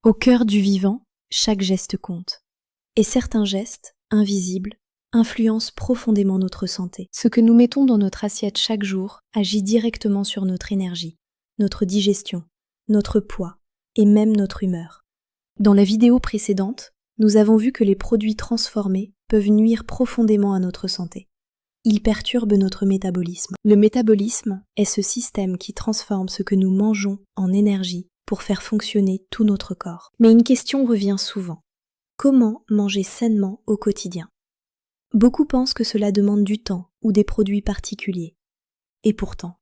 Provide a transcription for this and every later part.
Au cœur du vivant, chaque geste compte. Et certains gestes, invisibles, influencent profondément notre santé. Ce que nous mettons dans notre assiette chaque jour agit directement sur notre énergie, notre digestion, notre poids et même notre humeur. Dans la vidéo précédente, nous avons vu que les produits transformés peuvent nuire profondément à notre santé. Ils perturbent notre métabolisme. Le métabolisme est ce système qui transforme ce que nous mangeons en énergie pour faire fonctionner tout notre corps. Mais une question revient souvent. Comment manger sainement au quotidien ? Beaucoup pensent que cela demande du temps ou des produits particuliers. Et pourtant,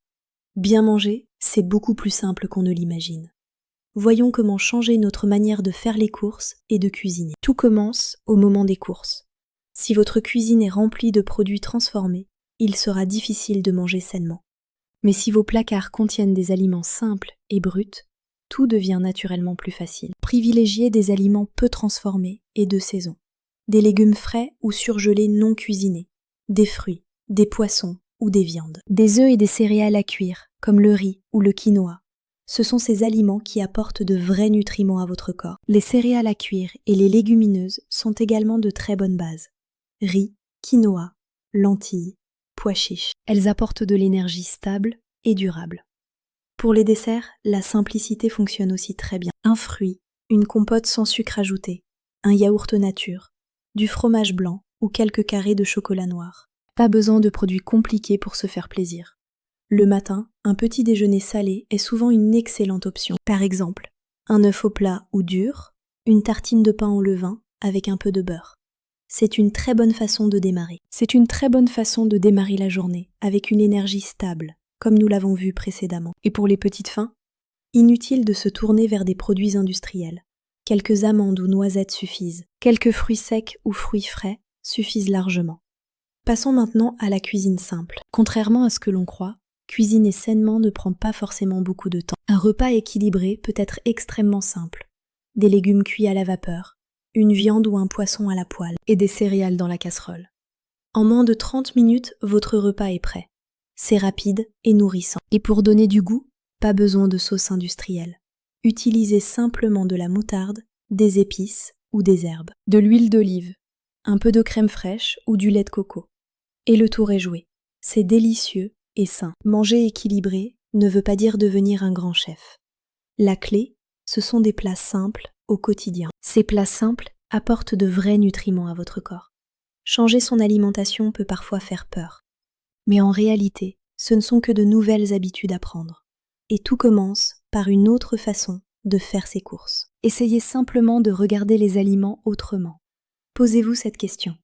bien manger, c'est beaucoup plus simple qu'on ne l'imagine. Voyons comment changer notre manière de faire les courses et de cuisiner. Tout commence au moment des courses. Si votre cuisine est remplie de produits transformés, il sera difficile de manger sainement. Mais si vos placards contiennent des aliments simples et bruts, tout devient naturellement plus facile. Privilégiez des aliments peu transformés et de saison. Des légumes frais ou surgelés non cuisinés, des fruits, des poissons ou des viandes. Des œufs et des céréales à cuire, comme le riz ou le quinoa. Ce sont ces aliments qui apportent de vrais nutriments à votre corps. Les céréales à cuire et les légumineuses sont également de très bonnes bases. Riz, quinoa, lentilles, pois chiches. Elles apportent de l'énergie stable et durable. Pour les desserts, la simplicité fonctionne aussi très bien. Un fruit, une compote sans sucre ajouté, un yaourt nature, du fromage blanc ou quelques carrés de chocolat noir. Pas besoin de produits compliqués pour se faire plaisir. Le matin, un petit déjeuner salé est souvent une excellente option. Par exemple, un œuf au plat ou dur, une tartine de pain au levain avec un peu de beurre. C'est une très bonne façon de démarrer. C'est une très bonne façon de démarrer la journée avec une énergie stable, comme nous l'avons vu précédemment. Et pour les petites faims, inutile de se tourner vers des produits industriels. Quelques amandes ou noisettes suffisent. Quelques fruits secs ou fruits frais suffisent largement. Passons maintenant à la cuisine simple. Contrairement à ce que l'on croit, cuisiner sainement ne prend pas forcément beaucoup de temps. Un repas équilibré peut être extrêmement simple. Des légumes cuits à la vapeur, une viande ou un poisson à la poêle et des céréales dans la casserole. En moins de 30 minutes, votre repas est prêt. C'est rapide et nourrissant. Et pour donner du goût, pas besoin de sauce industrielle. Utilisez simplement de la moutarde, des épices ou des herbes, de l'huile d'olive, un peu de crème fraîche ou du lait de coco. Et le tour est joué. C'est délicieux et sain. Manger équilibré ne veut pas dire devenir un grand chef. La clé, ce sont des plats simples au quotidien. Ces plats simples apportent de vrais nutriments à votre corps. Changer son alimentation peut parfois faire peur. Mais en réalité, ce ne sont que de nouvelles habitudes à prendre. Et tout commence par une autre façon de faire ses courses. Essayez simplement de regarder les aliments autrement. Posez-vous cette question.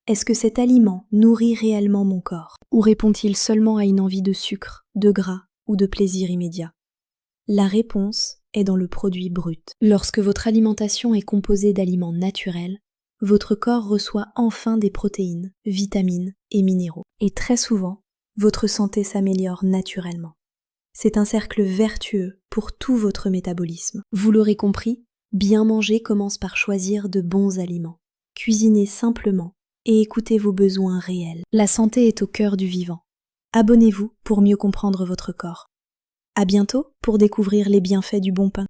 Est-ce que cet aliment nourrit réellement mon corps? Ou répond-il seulement à une envie de sucre, de gras ou de plaisir immédiat? La réponse est dans le produit brut. Lorsque votre alimentation est composée d'aliments naturels, votre corps reçoit enfin des protéines, vitamines et minéraux. Et très souvent, votre santé s'améliore naturellement. C'est un cercle vertueux pour tout votre métabolisme. Vous l'aurez compris, bien manger commence par choisir de bons aliments. Cuisinez simplement et écoutez vos besoins réels. La santé est au cœur du vivant. Abonnez-vous pour mieux comprendre votre corps. À bientôt pour découvrir les bienfaits du bon pain.